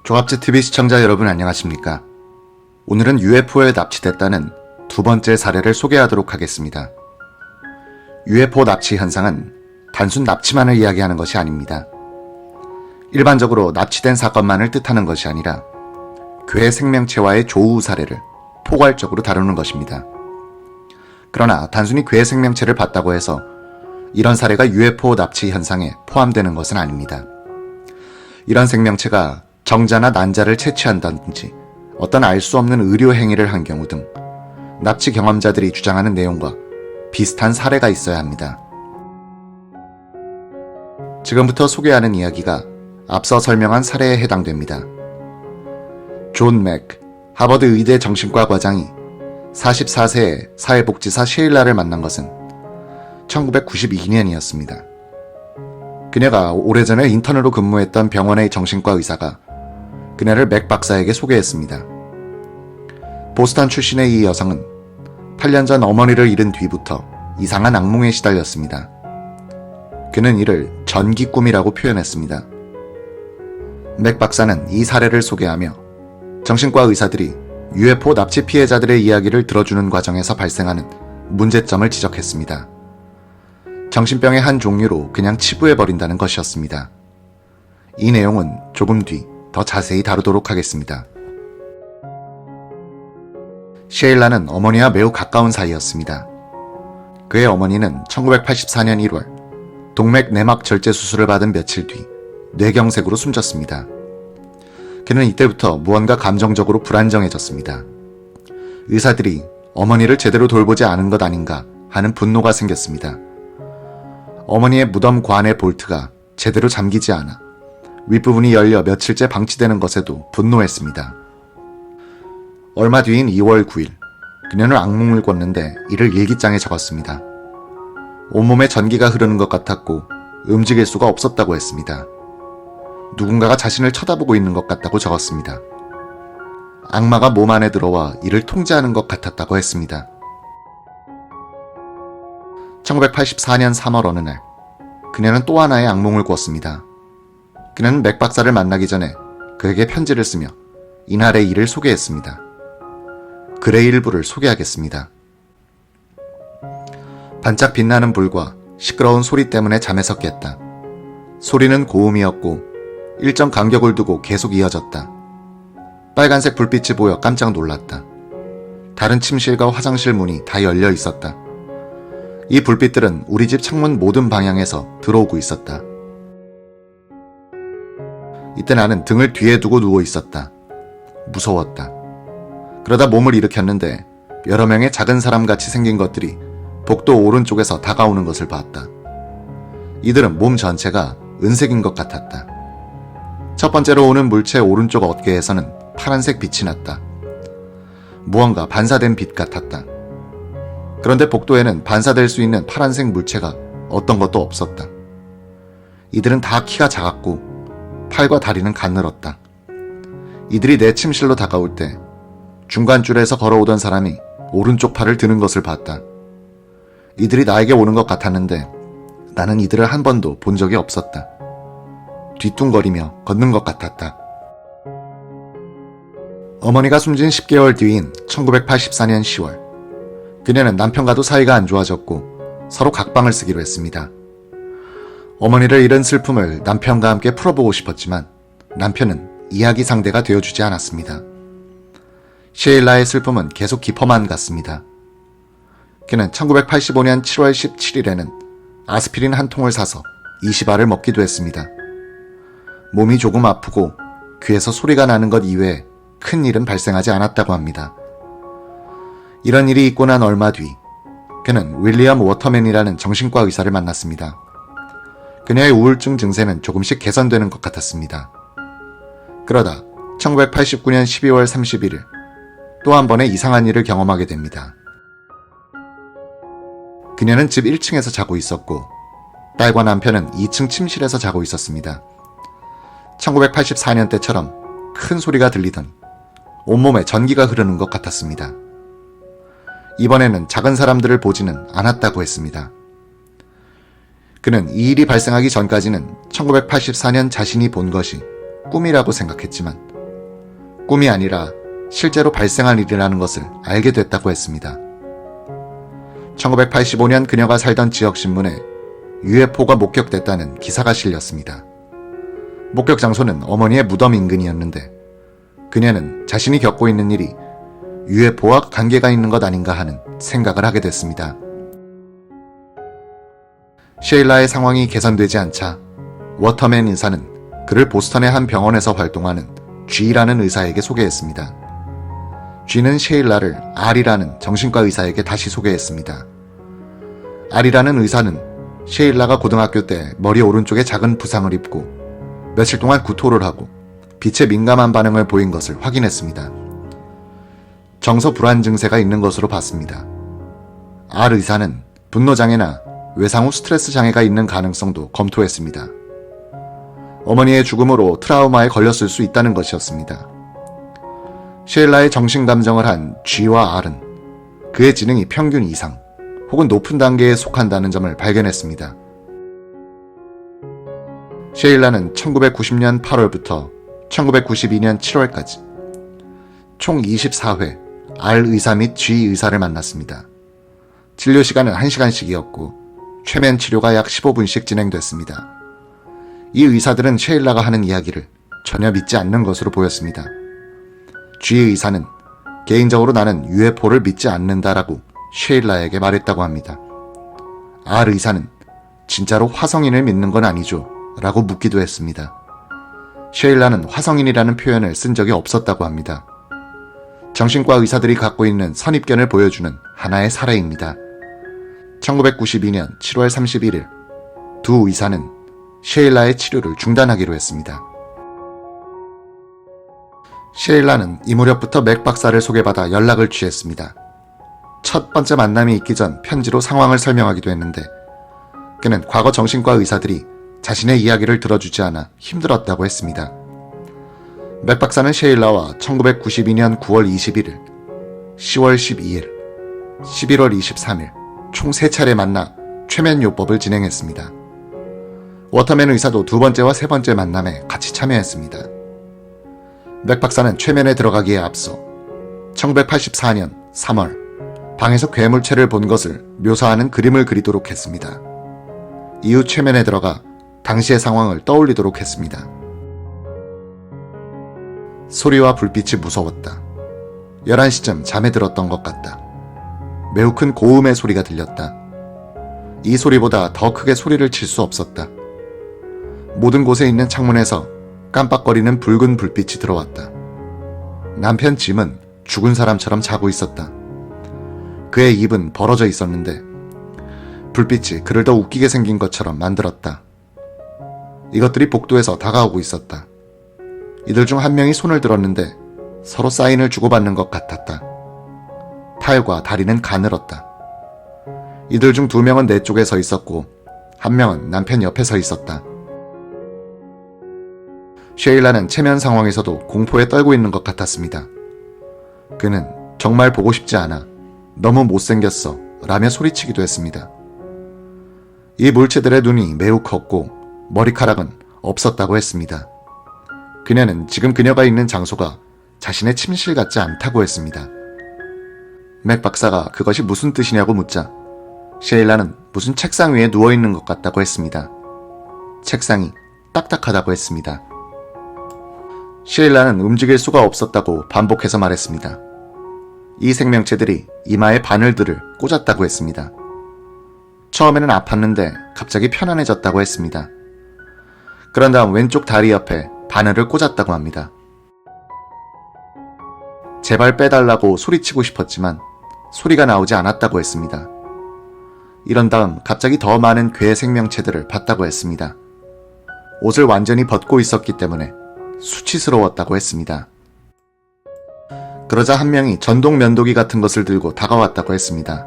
조합지 TV 시청자 여러분 안녕하십니까? 오늘은 UFO에 납치됐다는 두 번째 사례를 소개하도록 하겠습니다. UFO 납치 현상은 단순 납치만을 이야기하는 것이 아닙니다. 일반적으로 납치된 사건만을 뜻하는 것이 아니라 괴 생명체와의 조우 사례를 포괄적으로 다루는 것입니다. 그러나 단순히 괴 생명체를 봤다고 해서 이런 사례가 UFO 납치 현상에 포함되는 것은 아닙니다. 이런 생명체가 정자나 난자를 채취한다든지 어떤 알 수 없는 의료 행위를 한 경우 등 납치 경험자들이 주장하는 내용과 비슷한 사례가 있어야 합니다. 지금부터 소개하는 이야기가 앞서 설명한 사례에 해당됩니다. 존 맥, 하버드 의대 정신과 과장이 44세의 사회복지사 셰일라를 만난 것은 1992년이었습니다. 그녀가 오래전에 인턴으로 근무했던 병원의 정신과 의사가 그녀를 맥 박사에게 소개했습니다. 보스턴 출신의 이 여성은 8년 전 어머니를 잃은 뒤부터 이상한 악몽에 시달렸습니다. 그는 이를 전기꿈이라고 표현했습니다. 맥 박사는 이 사례를 소개하며 정신과 의사들이 UFO 납치 피해자들의 이야기를 들어주는 과정에서 발생하는 문제점을 지적했습니다. 정신병의 한 종류로 그냥 치부해버린다는 것이었습니다. 이 내용은 조금 뒤 더 자세히 다루도록 하겠습니다. 셰일라는 어머니와 매우 가까운 사이였습니다. 그의 어머니는 1984년 1월 동맥 내막 절제 수술을 받은 며칠 뒤 뇌경색으로 숨졌습니다. 그는 이때부터 무언가 감정적으로 불안정해졌습니다. 의사들이 어머니를 제대로 돌보지 않은 것 아닌가 하는 분노가 생겼습니다. 어머니의 무덤 관의 볼트가 제대로 잠기지 않아 윗부분이 열려 며칠째 방치되는 것에도 분노했습니다. 얼마 뒤인 2월 9일, 그녀는 악몽을 꿨는데 이를 일기장에 적었습니다. 온몸에 전기가 흐르는 것 같았고 움직일 수가 없었다고 했습니다. 누군가가 자신을 쳐다보고 있는 것 같다고 적었습니다. 악마가 몸 안에 들어와 이를 통제하는 것 같았다고 했습니다. 1984년 3월 어느 날, 그녀는 또 하나의 악몽을 꿨습니다. 그는 맥 박사를 만나기 전에 그에게 편지를 쓰며 이날의 일을 소개했습니다. 글의 일부를 소개하겠습니다. 반짝 빛나는 불과 시끄러운 소리 때문에 잠에서 깼다. 소리는 고음이었고 일정 간격을 두고 계속 이어졌다. 빨간색 불빛이 보여 깜짝 놀랐다. 다른 침실과 화장실 문이 다 열려 있었다. 이 불빛들은 우리 집 창문 모든 방향에서 들어오고 있었다. 이때 나는 등을 뒤에 두고 누워 있었다. 무서웠다. 그러다 몸을 일으켰는데 여러 명의 작은 사람같이 생긴 것들이 복도 오른쪽에서 다가오는 것을 봤다. 이들은 몸 전체가 은색인 것 같았다. 첫 번째로 오는 물체 오른쪽 어깨에서는 파란색 빛이 났다. 무언가 반사된 빛 같았다. 그런데 복도에는 반사될 수 있는 파란색 물체가 어떤 것도 없었다. 이들은 다 키가 작았고 팔과 다리는 가늘었다. 이들이 내 침실로 다가올 때 중간 줄에서 걸어오던 사람이 오른쪽 팔을 드는 것을 봤다. 이들이 나에게 오는 것 같았는데 나는 이들을 한 번도 본 적이 없었다. 뒤뚱거리며 걷는 것 같았다. 어머니가 숨진 10개월 뒤인 1984년 10월, 그녀는 남편과도 사이가 안 좋아졌고 서로 각방을 쓰기로 했습니다. 어머니를 잃은 슬픔을 남편과 함께 풀어보고 싶었지만 남편은 이야기 상대가 되어주지 않았습니다. 셰일라의 슬픔은 계속 깊어만 갔습니다. 그는 1985년 7월 17일에는 아스피린 한 통을 사서 20알을 먹기도 했습니다. 몸이 조금 아프고 귀에서 소리가 나는 것 이외에 큰 일은 발생하지 않았다고 합니다. 이런 일이 있고 난 얼마 뒤 그는 윌리엄 워터맨이라는 정신과 의사를 만났습니다. 그녀의 우울증 증세는 조금씩 개선되는 것 같았습니다. 그러다 1989년 12월 31일 또 한 번의 이상한 일을 경험하게 됩니다. 그녀는 집 1층에서 자고 있었고 딸과 남편은 2층 침실에서 자고 있었습니다. 1984년 때처럼 큰 소리가 들리더니 온몸에 전기가 흐르는 것 같았습니다. 이번에는 작은 사람들을 보지는 않았다고 했습니다. 그는 이 일이 발생하기 전까지는 1984년 자신이 본 것이 꿈이라고 생각했지만 꿈이 아니라 실제로 발생한 일이라는 것을 알게 됐다고 했습니다. 1985년 그녀가 살던 지역신문에 UFO가 목격됐다는 기사가 실렸습니다. 목격 장소는 어머니의 무덤 인근이었는데 그녀는 자신이 겪고 있는 일이 UFO와 관계가 있는 것 아닌가 하는 생각을 하게 됐습니다. 셰일라의 상황이 개선되지 않자 워터맨 의사는 그를 보스턴의 한 병원에서 활동하는 G라는 의사에게 소개했습니다. G는 셰일라를 R이라는 정신과 의사에게 다시 소개했습니다. R이라는 의사는 셰일라가 고등학교 때 머리 오른쪽에 작은 부상을 입고 며칠 동안 구토를 하고 빛에 민감한 반응을 보인 것을 확인했습니다. 정서 불안 증세가 있는 것으로 봤습니다. R 의사는 분노장애나 외상 후 스트레스 장애가 있는 가능성도 검토했습니다. 어머니의 죽음으로 트라우마에 걸렸을 수 있다는 것이었습니다. 셰일라의 정신감정을 한 G와 R은 그의 지능이 평균 이상 혹은 높은 단계에 속한다는 점을 발견했습니다. 셰일라는 1990년 8월부터 1992년 7월까지 총 24회 R 의사 및 G 의사를 만났습니다. 진료 시간은 1시간씩이었고 최면 치료가 약 15분씩 진행됐습니다. 이 의사들은 셰일라가 하는 이야기를 전혀 믿지 않는 것으로 보였습니다. G 의사는 개인적으로 나는 UFO를 믿지 않는다라고 셰일라에게 말했다고 합니다. R 의사는 진짜로 화성인을 믿는 건 아니죠? 라고 묻기도 했습니다. 셰일라는 화성인이라는 표현을 쓴 적이 없었다고 합니다. 정신과 의사들이 갖고 있는 선입견을 보여주는 하나의 사례입니다. 1992년 7월 31일 두 의사는 셰일라의 치료를 중단하기로 했습니다. 셰일라는 이 무렵부터 맥 박사를 소개받아 연락을 취했습니다. 첫 번째 만남이 있기 전 편지로 상황을 설명하기도 했는데 그는 과거 정신과 의사들이 자신의 이야기를 들어주지 않아 힘들었다고 했습니다. 맥 박사는 셰일라와 1992년 9월 21일, 10월 12일, 11월 23일 총 3차례 만나 최면요법을 진행했습니다. 워터맨 의사도 두 번째와 세 번째 만남에 같이 참여했습니다. 맥 박사는 최면에 들어가기에 앞서 1984년 3월 방에서 괴물체를 본 것을 묘사하는 그림을 그리도록 했습니다. 이후 최면에 들어가 당시의 상황을 떠올리도록 했습니다. 소리와 불빛이 무서웠다. 11시쯤 잠에 들었던 것 같다. 매우 큰 고음의 소리가 들렸다. 이 소리보다 더 크게 소리를 칠 수 없었다. 모든 곳에 있는 창문에서 깜빡거리는 붉은 불빛이 들어왔다. 남편 짐은 죽은 사람처럼 자고 있었다. 그의 입은 벌어져 있었는데 불빛이 그를 더 웃기게 생긴 것처럼 만들었다. 이것들이 복도에서 다가오고 있었다. 이들 중 한 명이 손을 들었는데 서로 사인을 주고받는 것 같았다. 팔과 다리는 가늘었다. 이들 중 2명은 내 쪽에 서 있었고 한 명은 남편 옆에 서 있었다. 셰일라는 체면 상황에서도 공포에 떨고 있는 것 같았습니다. 그는 정말 보고 싶지 않아, 너무 못생겼어 라며 소리치기도 했습니다. 이 물체들의 눈이 매우 컸고 머리카락은 없었다고 했습니다. 그녀는 지금 그녀가 있는 장소가 자신의 침실 같지 않다고 했습니다. 맥 박사가 그것이 무슨 뜻이냐고 묻자 셰일라는 무슨 책상 위에 누워있는 것 같다고 했습니다. 책상이 딱딱하다고 했습니다. 셰일라는 움직일 수가 없었다고 반복해서 말했습니다. 이 생명체들이 이마에 바늘들을 꽂았다고 했습니다. 처음에는 아팠는데 갑자기 편안해졌다고 했습니다. 그런 다음 왼쪽 다리 옆에 바늘을 꽂았다고 합니다. 제발 빼달라고 소리치고 싶었지만 소리가 나오지 않았다고 했습니다. 이런 다음 갑자기 더 많은 괴 생명체들을 봤다고 했습니다. 옷을 완전히 벗고 있었기 때문에 수치스러웠다고 했습니다. 그러자 한 명이 전동 면도기 같은 것을 들고 다가왔다고 했습니다.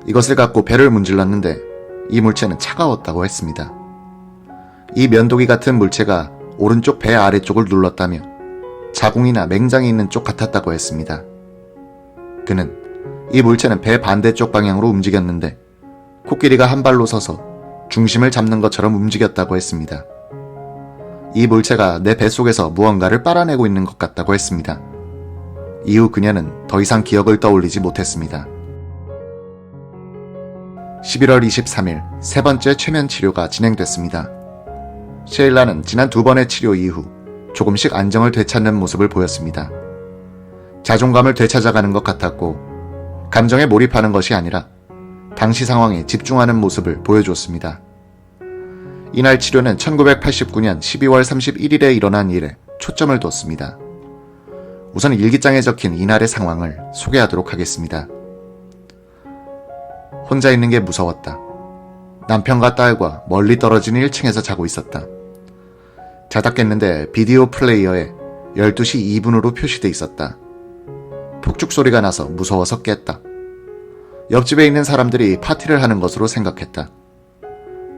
이것을 갖고 배를 문질렀는데 이 물체는 차가웠다고 했습니다. 이 면도기 같은 물체가 오른쪽 배 아래쪽을 눌렀다며 자궁이나 맹장이 있는 쪽 같았다고 했습니다. 그는 이 물체는 배 반대쪽 방향으로 움직였는데 코끼리가 한 발로 서서 중심을 잡는 것처럼 움직였다고 했습니다. 이 물체가 내 뱃속에서 무언가를 빨아내고 있는 것 같다고 했습니다. 이후 그녀는 더 이상 기억을 떠올리지 못했습니다. 11월 23일 세 번째 최면 치료가 진행됐습니다. 셰일라는 지난 두 번의 치료 이후 조금씩 안정을 되찾는 모습을 보였습니다. 자존감을 되찾아가는 것 같았고 감정에 몰입하는 것이 아니라 당시 상황에 집중하는 모습을 보여주었습니다. 이날 치료는 1989년 12월 31일에 일어난 일에 초점을 뒀습니다. 우선 일기장에 적힌 이날의 상황을 소개하도록 하겠습니다. 혼자 있는 게 무서웠다. 남편과 딸과 멀리 떨어진 1층에서 자고 있었다. 자다 깼는데 비디오 플레이어에 12시 2분으로 표시돼 있었다. 폭죽 소리가 나서 무서워서 깼다. 옆집에 있는 사람들이 파티를 하는 것으로 생각했다.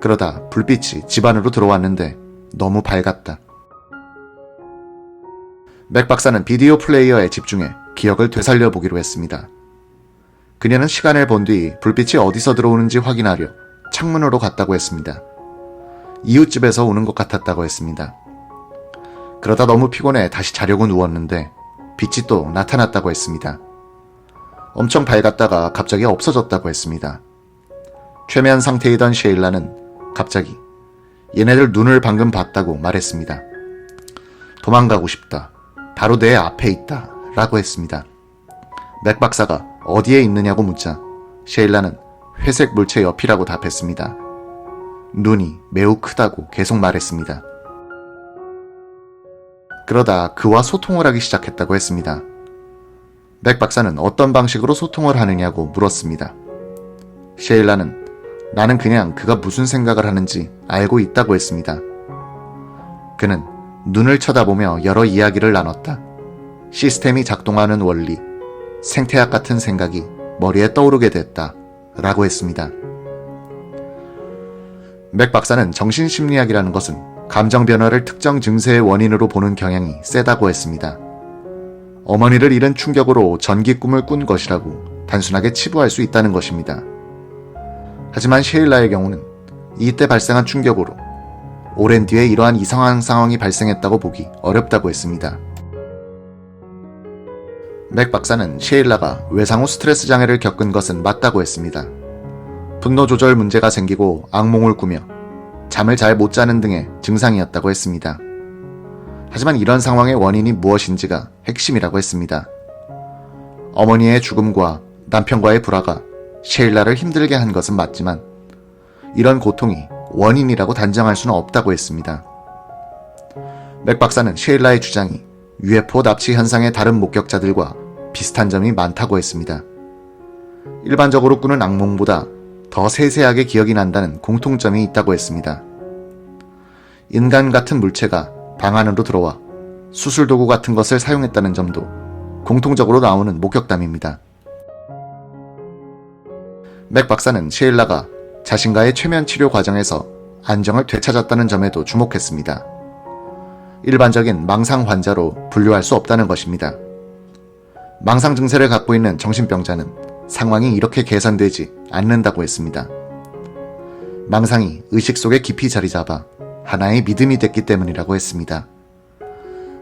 그러다 불빛이 집 안으로 들어왔는데 너무 밝았다. 맥 박사는 비디오 플레이어에 집중해 기억을 되살려 보기로 했습니다. 그녀는 시간을 본 뒤 불빛이 어디서 들어오는지 확인하려 창문으로 갔다고 했습니다. 이웃집에서 오는 것 같았다고 했습니다. 그러다 너무 피곤해 다시 자려고 누웠는데 빛이 또 나타났다고 했습니다. 엄청 밝았다가 갑자기 없어졌다고 했습니다. 최면 상태이던 셰일라는 갑자기 얘네들 눈을 방금 봤다고 말했습니다. 도망가고 싶다. 바로 내 앞에 있다. 라고 했습니다. 맥 박사가 어디에 있느냐고 묻자 셰일라는 회색 물체 옆이라고 답했습니다. 눈이 매우 크다고 계속 말했습니다. 그러다 그와 소통을 하기 시작했다고 했습니다. 맥 박사는 어떤 방식으로 소통을 하느냐고 물었습니다. 셰일라는 나는 그냥 그가 무슨 생각을 하는지 알고 있다고 했습니다. 그는 눈을 쳐다보며 여러 이야기를 나눴다. 시스템이 작동하는 원리, 생태학 같은 생각이 머리에 떠오르게 됐다. 라고 했습니다. 맥 박사는 정신심리학이라는 것은 감정 변화를 특정 증세의 원인으로 보는 경향이 세다고 했습니다. 어머니를 잃은 충격으로 전기 꿈을 꾼 것이라고 단순하게 치부할 수 있다는 것입니다. 하지만 셰일라의 경우는 이때 발생한 충격으로 오랜 뒤에 이러한 이상한 상황이 발생했다고 보기 어렵다고 했습니다. 맥 박사는 셰일라가 외상 후 스트레스 장애를 겪은 것은 맞다고 했습니다. 분노 조절 문제가 생기고 악몽을 꾸며 잠을 잘 못 자는 등의 증상이었다고 했습니다. 하지만 이런 상황의 원인이 무엇인지가 핵심이라고 했습니다. 어머니의 죽음과 남편과의 불화가 셰일라를 힘들게 한 것은 맞지만 이런 고통이 원인이라고 단정할 수는 없다고 했습니다. 맥 박사는 셰일라의 주장이 UFO 납치 현상의 다른 목격자들과 비슷한 점이 많다고 했습니다. 일반적으로 꾸는 악몽보다 더 세세하게 기억이 난다는 공통점이 있다고 했습니다. 인간 같은 물체가 방 안으로 들어와 수술 도구 같은 것을 사용했다는 점도 공통적으로 나오는 목격담입니다. 맥 박사는 셰일라가 자신과의 최면 치료 과정에서 안정을 되찾았다는 점에도 주목했습니다. 일반적인 망상 환자로 분류할 수 없다는 것입니다. 망상 증세를 갖고 있는 정신병자는 상황이 이렇게 개선되지 않는다고 했습니다. 망상이 의식 속에 깊이 자리 잡아 하나의 믿음이 됐기 때문이라고 했습니다.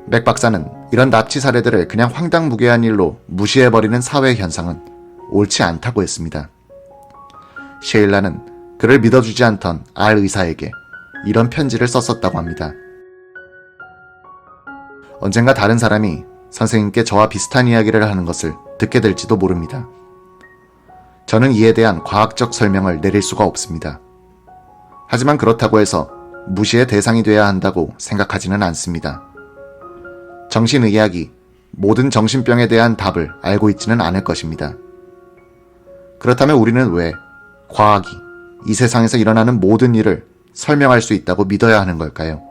맥 박사는 이런 납치 사례들을 그냥 황당무계한 일로 무시해버리는 사회 현상은 옳지 않다고 했습니다. 셰일라는 그를 믿어주지 않던 알 의사에게 이런 편지를 썼었다고 합니다. 언젠가 다른 사람이 선생님께 저와 비슷한 이야기를 하는 것을 듣게 될지도 모릅니다. 저는 이에 대한 과학적 설명을 내릴 수가 없습니다. 하지만 그렇다고 해서 무시의 대상이 돼야 한다고 생각하지는 않습니다. 정신의학이 모든 정신병에 대한 답을 알고 있지는 않을 것입니다. 그렇다면 우리는 왜 과학이 이 세상에서 일어나는 모든 일을 설명할 수 있다고 믿어야 하는 걸까요?